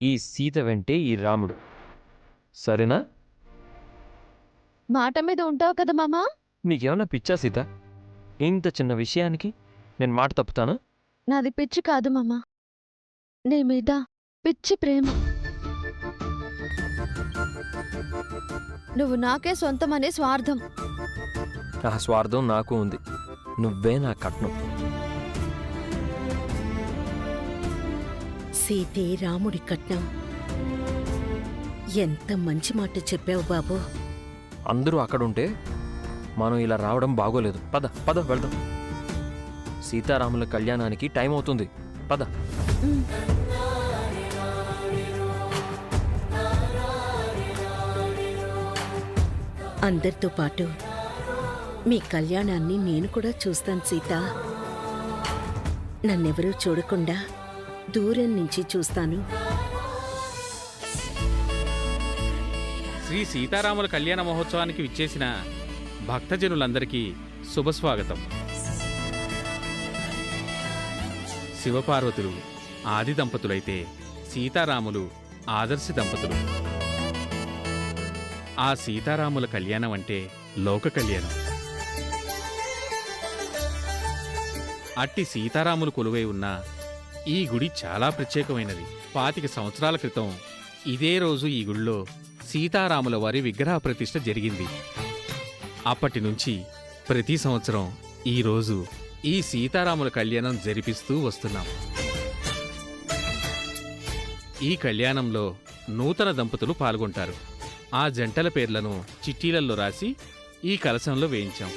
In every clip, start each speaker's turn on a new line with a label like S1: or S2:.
S1: ఈ సీత వెంటే ఈ రాముడు. సరేనా?
S2: మాట మీద ఉంటావు కదా మామా.
S1: నీకేమన్నా పిచ్చా సీత? ఇంత చిన్న విషయానికి నేను మాట తప్పుతానా?
S2: నాది పిచ్చి కాదు మామా, నీ మీద పిచ్చి ప్రేమ. నువ్వు నాకే సొంతమనే స్వార్థం.
S1: ఆ స్వార్థం నాకు ఉంది. నువ్వే నా కట్నం.
S3: సీతే రాముడి కట్నం. ఎంత మంచి మాట చెప్పావు బాబు.
S1: అందరూ అక్కడుంటే మనం ఇలా రావడం బాగోలేదు. పద పద వెళ్దాం. సీతారాముల కళ్యాణానికి టైం అవుతుంది. పద.
S3: అందరితో పాటు మీ కళ్యాణాన్ని నేను కూడా చూస్తాను సీత. నన్నెవరూ చూడకుండా దూరం నుంచి చూస్తాను.
S4: శ్రీ సీతారాముల కళ్యాణ మహోత్సవానికి విచ్చేసిన భక్తజనులందరికీ శుభస్వాగతం. శివపార్వతులు ఆది దంపతులైతే సీతారాములు ఆదర్శి దంపతులు. ఆ సీతారాముల కళ్యాణం అంటే లోక కళ్యాణం. అట్టి సీతారాములు కొలువై ఉన్న ఈ గుడి చాలా ప్రత్యేకమైనది. 25 సంవత్సరాల క్రితం ఇదే రోజు ఈ గుడిలో సీతారాముల వారి విగ్రహ ప్రతిష్ఠ జరిగింది. అప్పటి నుంచి ప్రతి సంవత్సరం ఈ రోజు ఈ సీతారాముల కళ్యాణం జరిపిస్తూ వస్తున్నాం. ఈ కళ్యాణంలో నూతన దంపతులు పాల్గొంటారు. ఆ జంటల పేర్లను చిట్టీలలో రాసి ఈ కలశంలో వేయించాం.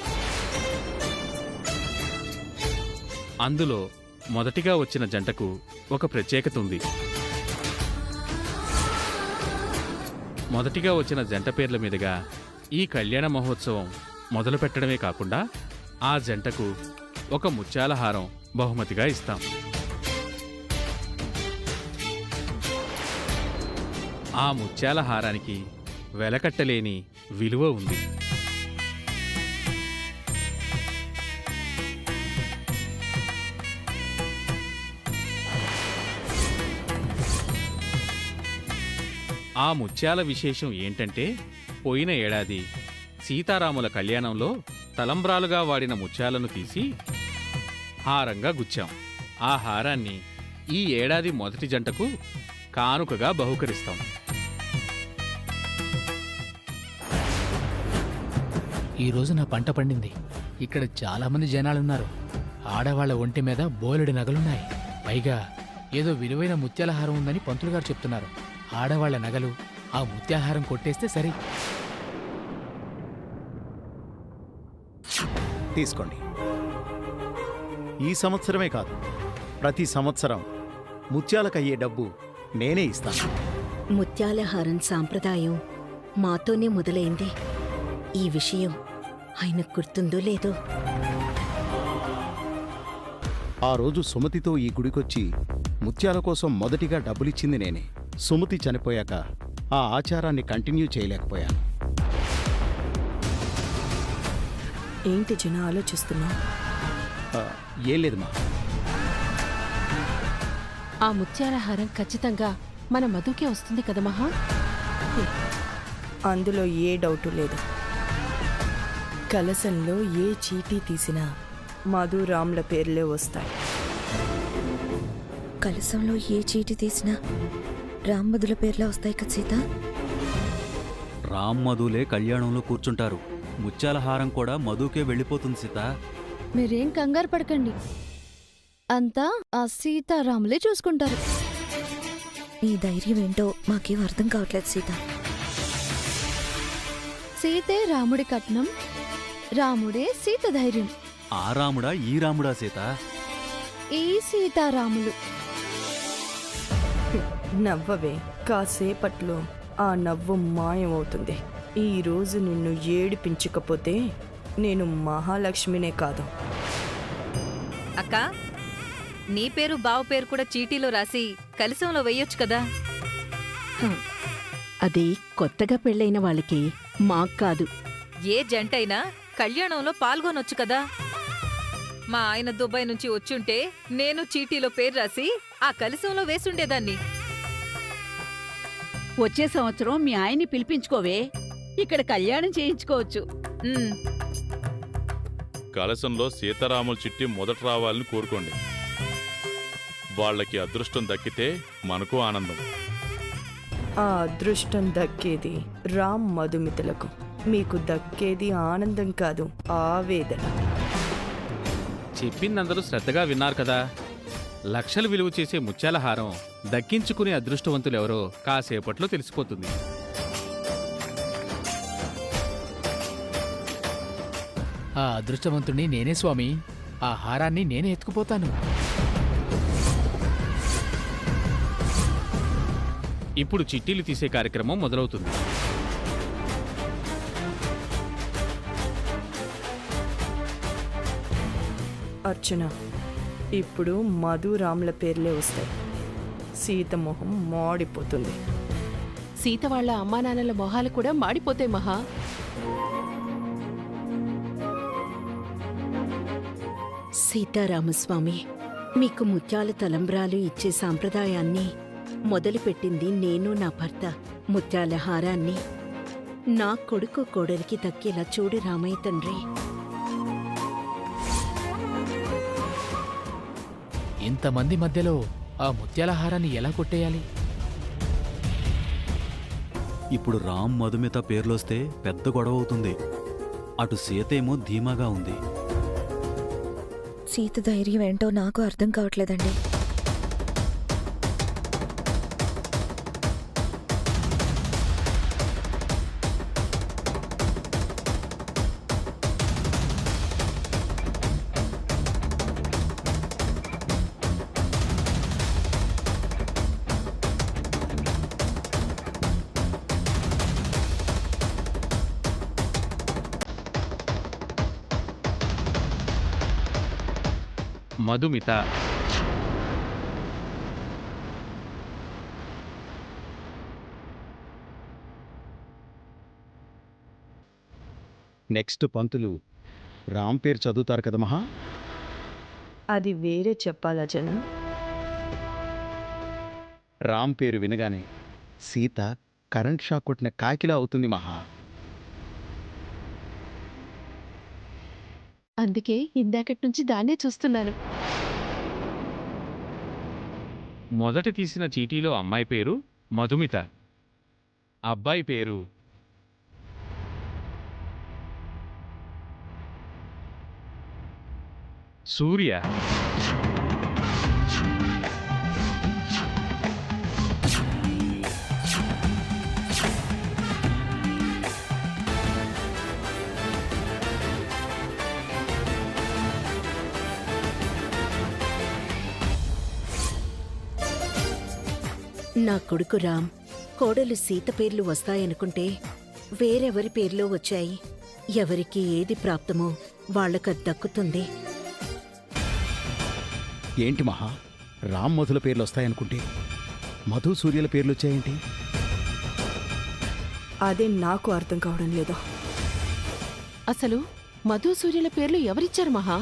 S4: అందులో మొదటిగా వచ్చిన జంటకు ఒక ప్రత్యేకత ఉంది. మొదటిగా వచ్చిన జంట పేర్ల మీదుగా ఈ కళ్యాణ మహోత్సవం మొదలు పెట్టడమే కాకుండా ఆ జంటకు ఒక ముత్యాల హారం బహుమతిగా ఇస్తాం. ఆ ముత్యాల హారానికి వెలకట్టలేని విలువ ఉంది. ఆ ముత్యాల విశేషం ఏంటంటే, పోయిన ఏడాది సీతారాముల కళ్యాణంలో తలంబ్రాలుగా వాడిన ముత్యాలను తీసి హారంగా గుచ్చాం. ఆ హారాన్ని ఈ ఏడాది మొదటి జంటకు కానుకగా బహుకరిస్తాం.
S5: ఈరోజు నా పంట పండింది. ఇక్కడ చాలామంది జనాలున్నారు. ఆడవాళ్ల ఒంటి మీద బోలెడు నగలున్నాయి. పైగా ఏదో విలువైన ముత్యాలహారం ఉందని పంతులు గారు చెప్తున్నారు. ఆడవాళ్ల నగలు ఆ ముత్యాహారం కొట్టేస్తే సరే.
S6: తీసుకోండి. ఈ సంవత్సరమే కాదు, ప్రతి సంవత్సరం ముత్యాలకయ్యే డబ్బు నేనే ఇస్తాను.
S3: ముత్యాలహారం సాంప్రదాయం మాతోనే మొదలైంది. ఈ విషయం ఆయనకు గుర్తుందో లేదో.
S6: ఆ రోజు సుమతితో ఈ గుడికొచ్చి ముత్యాల కోసం మొదటిగా డబ్బులిచ్చింది నేనే. సుమతి చనిపోయాక ఆ ఆచారాన్ని కంటిన్యూ చేయలేకపోయాను.
S7: ఏంటి జన ఆలోచిస్తున్నావు?
S6: ఏం లేదమ్మా.
S8: ఆ ముత్యాలహారం ఖచ్చితంగా మన మధుకే వస్తుంది కదా మహా?
S7: అందులో ఏ డౌటు లేదు. కలశంలో ఏ చీటీ తీసినా మధు రామ్ల పేర్లే వస్తాయి.
S9: కలశంలో ఏ చీటీ తీసినా రామ్మధుల పేర్లే వస్తాయి కదా సీత?
S10: రామ్ మధులే కళ్యాణంలో కూర్చుంటారు. ముత్యాల హారం కూడా మధుకే వెళ్ళిపోతుంది సీత.
S2: మీరేం కంగారు పడకండి, అంతా ఆ సీతారాములే చూసుకుంటారు.
S9: నీ ధైర్యం ఏంటో మాకేం అర్థం కావట్లేదు సీత.
S2: సీతే రాముడి కట్నం, రాముడే సీత ధైర్యం.
S10: ఆ రాముడా ఈ రాముడా సీత?
S2: ఈ సీతారాములు.
S7: నవ్వవే, కాసేపట్లో ఆ నవ్వు మాయమవుతుంది. ఈ రోజు నిన్ను ఏడిపించకపోతే నేను మహాలక్ష్మినే కాదు.
S11: అక్క, నీ పేరు బావ పేరు కూడా చీటీలో రాసి కలశంలో వెయ్యొచ్చు కదా.
S3: అది కొత్తగా పెళ్ళైన వాళ్ళకి, మాకు కాదు.
S11: ఏ జంటైనా కళ్యాణంలో పాల్గొనొచ్చు కదా. మా ఆయన దుబాయ్ నుంచి వచ్చుంటే నేను చీటీలో పేరు రాసి ఆ కలశంలో వేసుండేదాన్ని.
S3: వచ్చే సంవత్సరం మీ ఆయన్ని పిలిపించుకోవే, ఇక్కడ కళ్యాణం చేయించుకోవచ్చు.
S11: ఉమ్,
S12: కలశంలో సీతారాముల చిట్టి మొదట రావాలని కోరుకోండి. వాళ్ళకి అదృష్టం దక్కితే మనకు ఆనందం.
S7: ఆ అదృష్టం దక్కేది రామ్ మధుమితలకు. మీకు దక్కేది ఆనందం కాదు, ఆవేదన.
S4: చెప్పిందందరూ శ్రద్ధగా విన్నారు కదా. లక్షలు విలువ చేసే ముత్యాల హారం దక్కించుకునే అదృష్టవంతులెవరో కాసేపట్లో తెలిసిపోతుంది.
S5: ఆ అదృష్టవంతుణ్ణి నేనే స్వామి. ఆ హారాన్ని నేనే ఎత్తుకుపోతాను.
S4: ఇప్పుడు చిట్టీలు తీసే కార్యక్రమం మొదలవుతుంది.
S7: అర్చన, ఇప్పుడు మధు రామ్ల పేర్లే వస్తాయి. సీత మొహం మాడిపోతుంది.
S8: సీత వాళ్ళ అమ్మా నాన్నల మొహాలు కూడా మాడిపోతాయి మహా.
S3: సీతారామస్వామి, మీకు ముత్యాల తలంబ్రాలు ఇచ్చే సాంప్రదాయాన్ని మొదలుపెట్టింది నేను, నా భర్త. ముత్యాల హారాన్ని నా కొడుకు కోడలికి దక్కేలా చూడు రామయ్య తండ్రి.
S5: ఇంతమంది మధ్యలో ఆ ముత్యాల హారాన్ని ఎలా కొట్టేయాలి?
S10: ఇప్పుడు రామ్ మధుమిత పేర్లొస్తే పెద్ద గొడవ అవుతుంది. అటు సీతేమో ధీమాగా ఉంది.
S9: సీత ధైర్యం ఏంటో నాకు అర్థం కావట్లేదండి.
S4: మధుమిత,
S6: నెక్స్ట్ పంతులు రామ్ పేరు చదువుతారు కదా మహా.
S7: అది వేరే చెప్పాలా జన?
S6: రామ్ పేరు వినగానే సీత కరెంట్ షాక్ కొట్టిన కాకిలా అవుతుంది మహా.
S8: అందుకే ఇందాకటి నుంచి దాన్నే చూస్తున్నాను.
S4: మొదట తీసిన చీటీలో అమ్మాయి పేరు మధుమిత, అబ్బాయి పేరు సూర్య.
S3: నా కొడుకు రామ్, కోడలు సీత పేర్లు వస్తాయనుకుంటే వేరెవరి పేర్లో వచ్చాయి. ఎవరికి ఏది ప్రాప్తమో వాళ్ళకది దక్కుతుంది.
S6: ఏంటి మహా, రామ్ మధుల పేర్లు వస్తాయనుకుంటే మధు సూర్యుల పేర్లు వచ్చాయేంటి?
S7: అదే నాకు అర్థం కావడం లేదు.
S8: అసలు మధు సూర్యుల పేర్లు ఎవరిచ్చారు మహా?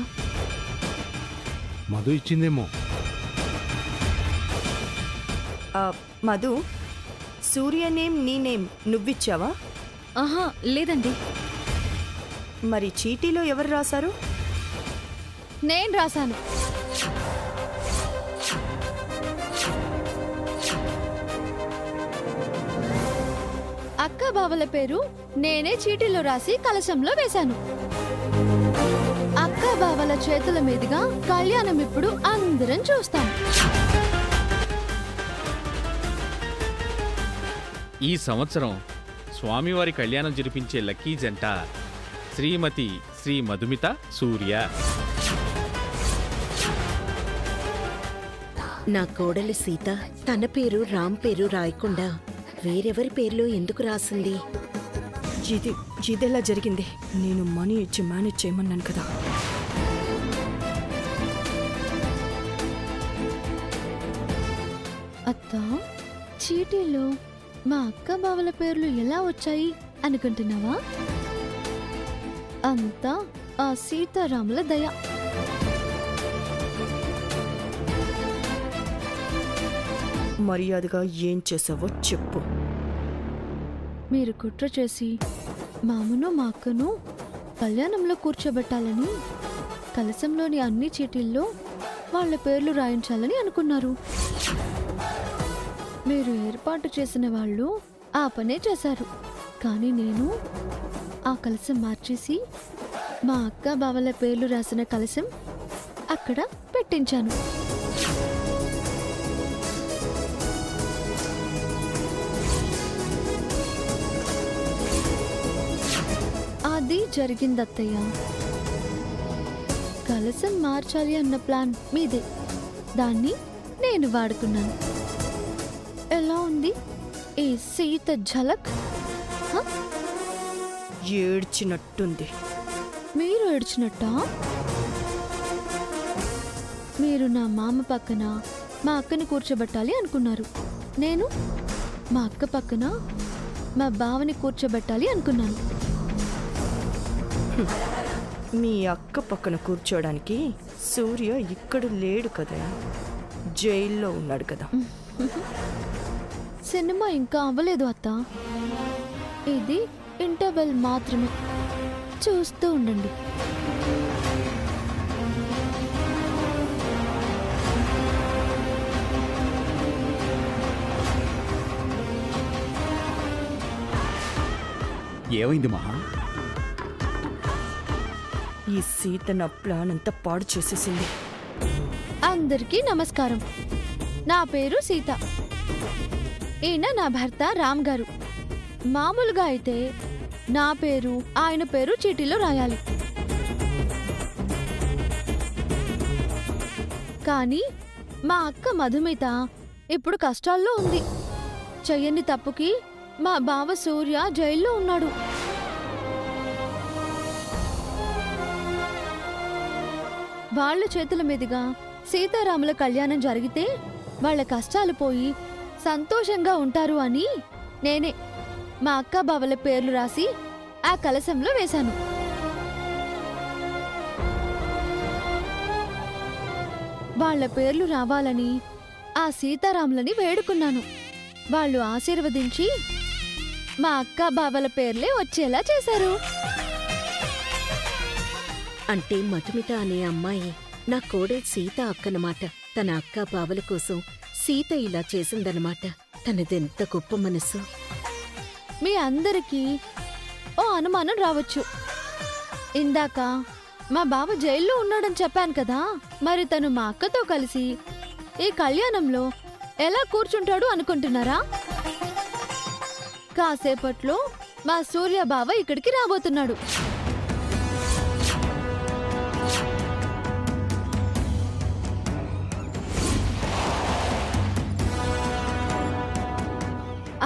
S6: మధు ఇచ్చిందేమో.
S7: మధు, సూర్య నేమ్ నీ నేమ్ నువ్విచ్చావా?
S9: ఆహా లేదండి,
S7: మరి చీటీలో ఎవరు రాశారు?
S2: నేను రాశాను. అక్క బావల పేరు నేనే చీటీలో రాసి కలశంలో వేశాను. అక్క బావల చేతుల మీదుగా కళ్యాణం ఇప్పుడు అందరం చూస్తాం.
S4: ఈ సంవత్సరం స్వామివారి కళ్యాణం జరిపించే లక్కీ జంట శ్రీమతి శ్రీ మధుమిత సూర్య.
S3: నా కోడలి సీత తన పేరు రామ్ పేరు రాయకుండా వేరెవరి పేర్లు ఎందుకు రాసింది?
S7: ఇదెలా జరిగింది? నేను మనీ ఇచ్చి మేనేజ్ చేయమన్నాను కదా.
S2: అత్త, చీటీలో మా అక్క బావల పేర్లు ఎలా వచ్చాయి అనుకుంటున్నావా? అంతా ఆ సీతారాముల దయ.
S7: మర్యాదగా ఏం చేసావో చెప్పు.
S2: మీరు కుట్ర చేసి మా అమ్మను మా అక్కను కళ్యాణంలో కూర్చోబెట్టాలని కలశంలోని అన్ని చీటీల్లో వాళ్ళ పేర్లు రాయించాలని అనుకున్నారు. మీరు ఏర్పాటు చేసిన వాళ్ళు ఆ పనే చేశారు. కానీ నేను ఆ కలశం మార్చేసి మా అక్క బావల పేర్లు రాసిన కలశం అక్కడ పెట్టించాను. అది జరిగిందత్తయ్య. కలశం మార్చాలి అన్న ప్లాన్ మీదే, దాన్ని నేను వాడుకున్నాను. ఎలా ఉంది ఈ సీత ఝలక్?
S7: ఏడ్చినట్టుంది.
S2: మీరు ఏడ్చినట్టా? మీరు నా మామ పక్కన మా అక్కని కూర్చోబెట్టాలి అనుకున్నారు. నేను మా అక్క పక్కన మా బావని కూర్చోబెట్టాలి అనుకున్నాను.
S7: మీ అక్క పక్కన కూర్చోడానికి సూర్య ఇక్కడ లేడు కదా, జైల్లో ఉన్నాడు కదా.
S2: సినిమా ఇంకా అవ్వలేదు అత్త. ఇది ఇంటర్వెల్ మాత్రమే. చూస్తూ ఉండండి.
S6: ఏమైంది మహా?
S7: ఈ సీత నా ప్లాన్ అంతా పాడు చేసేసింది.
S2: అందరికీ నమస్కారం. నా పేరు సీత. ఈయన నా భర్త రామ్ గారు. మామూలుగా అయితే నా పేరు ఆయన పేరు చీటీలో రాయాలి. కానీ మా అక్క మధుమిత ఇప్పుడు కష్టాల్లో ఉంది. చెయ్యని తప్పుకి మా బావ సూర్య జైల్లో ఉన్నాడు. వాళ్ళ చేతుల మీదుగా సీతారాముల కళ్యాణం జరిగితే వాళ్ళ కష్టాలు పోయి సంతోషంగా ఉంటారు అని నేనే మా అక్క బావల పేర్లు రాసి ఆ కలశంలో వేశాను. వాళ్ళ పేర్లు రావాలని ఆ సీతారాములని వేడుకున్నాను. వాళ్ళు ఆశీర్వదించి మా అక్క బావల పేర్లే వచ్చేలా చేశారు.
S3: అంటే మధుమిత అనే అమ్మాయి నా కోడలు సీత అక్కనమాట. తన అక్క బావల కోసం సీత ఇలా చేసిందనమాట. తనదెంత గొప్ప మనసు.
S2: మీ అందరికీ ఓ అనుమానం రావచ్చు. ఇందాక మా బావ జైల్లో ఉన్నాడని చెప్పాను కదా, మరి తను మా అక్కతో కలిసి ఈ కళ్యాణంలో ఎలా కూర్చుంటాడు అనుకుంటున్నారా? కాసేపట్లో మా సూర్య బావ ఇక్కడికి రాబోతున్నాడు.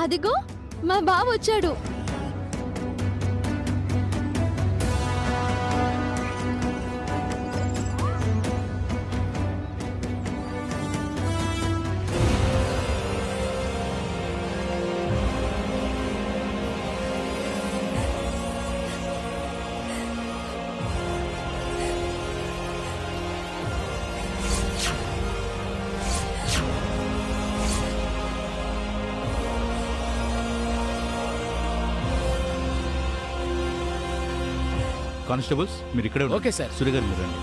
S2: అదిగో మా బావ వచ్చాడు.
S4: కానిస్టేబుల్స్ మీరు ఇక్కడే
S5: ఓకే సార్.
S4: సూర్య గారు మీరు రండి.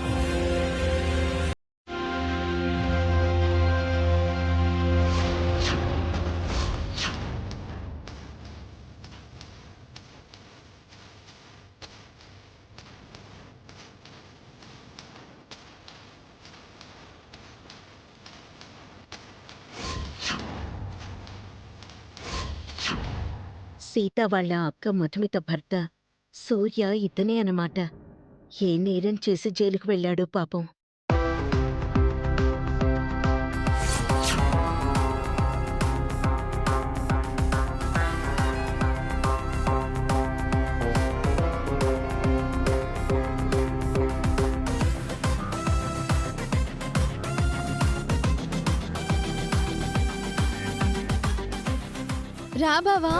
S3: సీత వాళ్ళ అక్క మధుమిత భర్త సూర్య ఇతనే అన్నమాట. ఏ నేరం చేసి జైలుకు వెళ్ళాడో పాపం.
S2: రా బావా,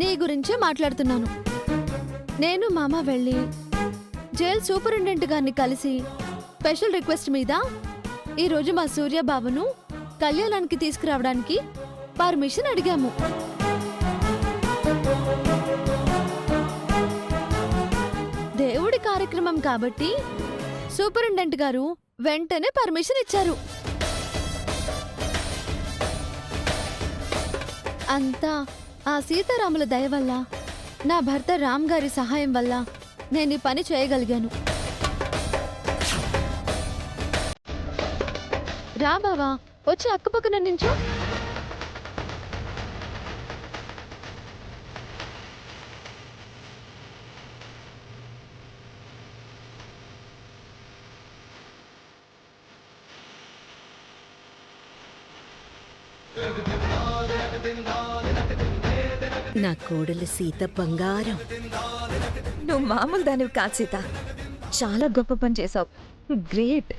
S2: నీ గురించే మాట్లాడుతున్నాను. నేను మామ వెళ్ళి జైల్ సూపరింటెండెంట్ గారిని కలిసి స్పెషల్ రిక్వెస్ట్ మీద ఈరోజు మా సూర్య బావను కళ్యాణానికి తీసుకురావడానికి పర్మిషన్ అడిగాము. కార్యక్రమం కాబట్టి సూపరింటెండెంట్ గారు వెంటనే పర్మిషన్ ఇచ్చారు. అంతా ఆ సీతారాముల దయ వల్ల, నా భర్త రామ్ గారి సహాయం వల్ల నేను ఈ పని చేయగలిగాను. రా బావా, వచ్చి అక్కపక్కన నించో.
S3: నా కోడలు సీత బంగారం.
S9: నువ్వు మామూలు దానివి కాదు సీత, చాలా గొప్ప పని చేసావు. గ్రేట్.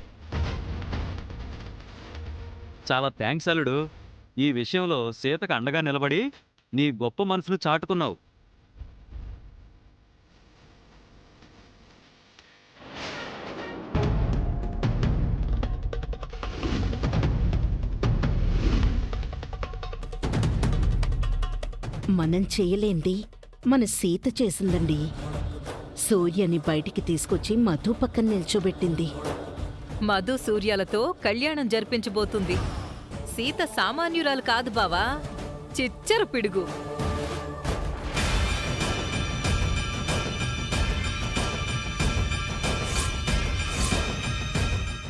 S10: చాలా థ్యాంక్స్ అల్లుడు. ఈ విషయంలో సీతకు అండగా నిలబడి నీ గొప్ప మనసును చాటుకున్నావు.
S3: మనం చేయలేంది మన సీత చేసిందండి. సూర్యని బయటికి తీసుకొచ్చి మధు పక్కన నిల్చోబెట్టింది.
S11: మధు సూర్యాలతో కళ్యాణం జరిపించబోతుంది. సీత సామాన్యురాలు కాదు బావా, చిచ్చర పిడుగు.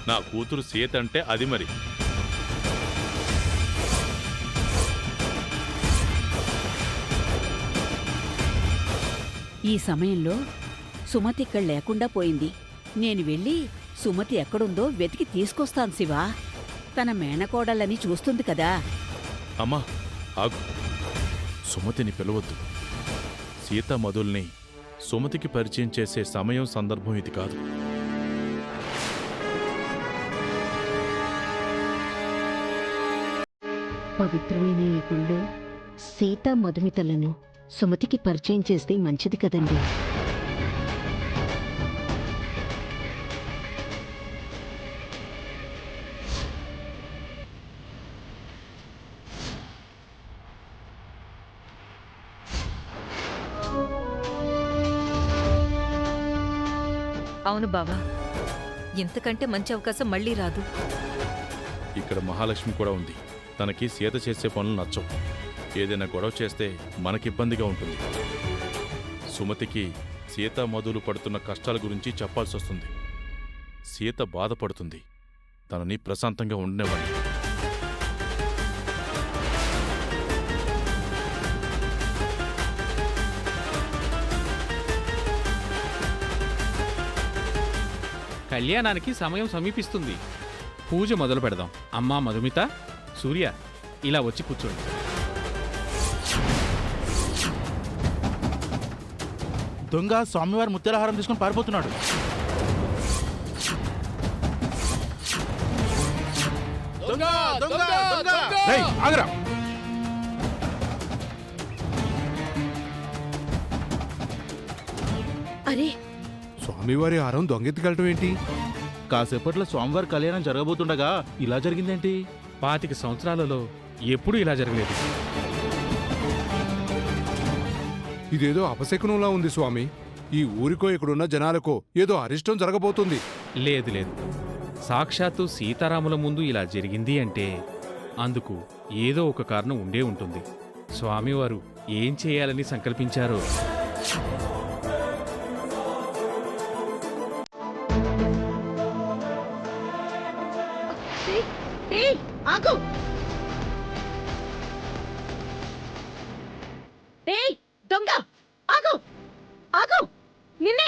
S12: నా కూతురు సీత అంటే అది మరి.
S3: ఈ సమయంలో సుమతి ఇక్కడ లేకుండా పోయింది. నేను వెళ్ళి సుమతి ఎక్కడుందో వెతికి తీసుకొస్తాను శివా. తన మేనకోడలని చూస్తుంది కదా.
S12: అమ్మా ఆగు, సుమతిని పిలవద్దు. సీత మధుల్ని సుమతికి పరిచయం చేసే సమయం సందర్భం ఇది కాదు.
S3: పవిత్రమైన ఈ గుళ్ళో సీత మధుమితలను సుమతికి పరిచయం చేస్తే మంచిది కదండి.
S11: అవును బావా, ఇంతకంటే మంచి అవకాశం మళ్ళీ రాదు.
S12: ఇక్కడ మహాలక్ష్మి కూడా ఉంది. తనకి సీత చేసే పనులు నచ్చవు. ఏదైనా గొడవ చేస్తే మనకిబ్బందిగా ఉంటుంది. సుమతికి సీత మధులు పడుతున్న కష్టాల గురించి చెప్పాల్సి వస్తుంది. సీత బాధపడుతుంది. తనని ప్రశాంతంగా ఉండనివ్వండి.
S4: కళ్యాణానికి సమయం సమీపిస్తుంది. పూజ మొదలు పెడదాం. అమ్మా మధుమిత, సూర్య ఇలా వచ్చి కూర్చోండి.
S13: దొంగ స్వామివారి ముత్యాలహారం తీసుకుని పారిపోతున్నాడు. రేయ్, ఆగరా.
S3: అరే,
S13: స్వామివారి హారం దొంగెత్తుకెళ్ళటం ఏంటి? కాసేపట్లో స్వామివారి కళ్యాణం జరగబోతుండగా ఇలా జరిగిందేంటి?
S4: 25 సంవత్సరాలలో ఎప్పుడూ ఇలా జరగలేదు.
S13: ఇదేదో అపశకునంలా ఉంది స్వామి. ఈ ఊరికో ఇక్కడున్న జనాలకో ఏదో అరిష్టం జరగబోతుంది.
S4: లేదు లేదు, సాక్షాత్తు సీతారాముల ముందు ఇలా జరిగింది అంటే అందుకు ఏదో ఒక కారణం ఉండే ఉంటుంది. స్వామివారు ఏం చేయాలని సంకల్పించారో.
S3: ఆగు. దొంగ ఆగు, ఆగు, నిన్నే.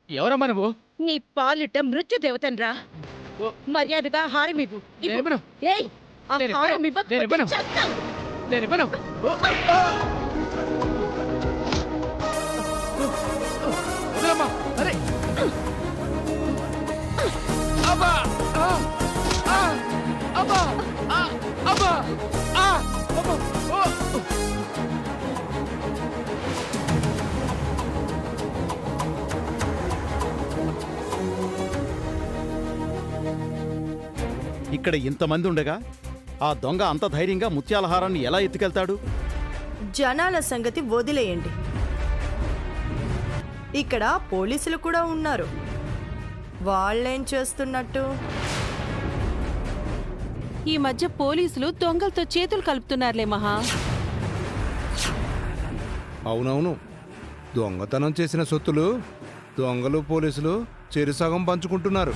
S5: ఎవరమ్మా నువ్వు?
S3: నీ పాలిట మృత్యు దేవతన్రా. మర్యాదగా హారమివ్వు. ఏయ్, ఆ హారం ఇవ్వకపోతే చస్తావు.
S6: ఇక్కడ ఇంతమంది ఉండగా ఆ దొంగ అంత ధైర్యంగా ముత్యాలహారాన్ని ఎలా ఎత్తుకెళ్తాడు?
S7: జనాల సంగతి వదిలేయండి. ఇక్కడ పోలీసులు కూడా ఉన్నారు. వాళ్ళేం చేస్తున్నట్టు?
S8: ఈ మధ్య పోలీసులు దొంగలతో చేతులు కలుపుతున్నారులే మహా.
S13: అవునవును, దొంగతనం చేసిన సొత్తులు దొంగలు పోలీసులు చెరుసగం పంచుకుంటున్నారు.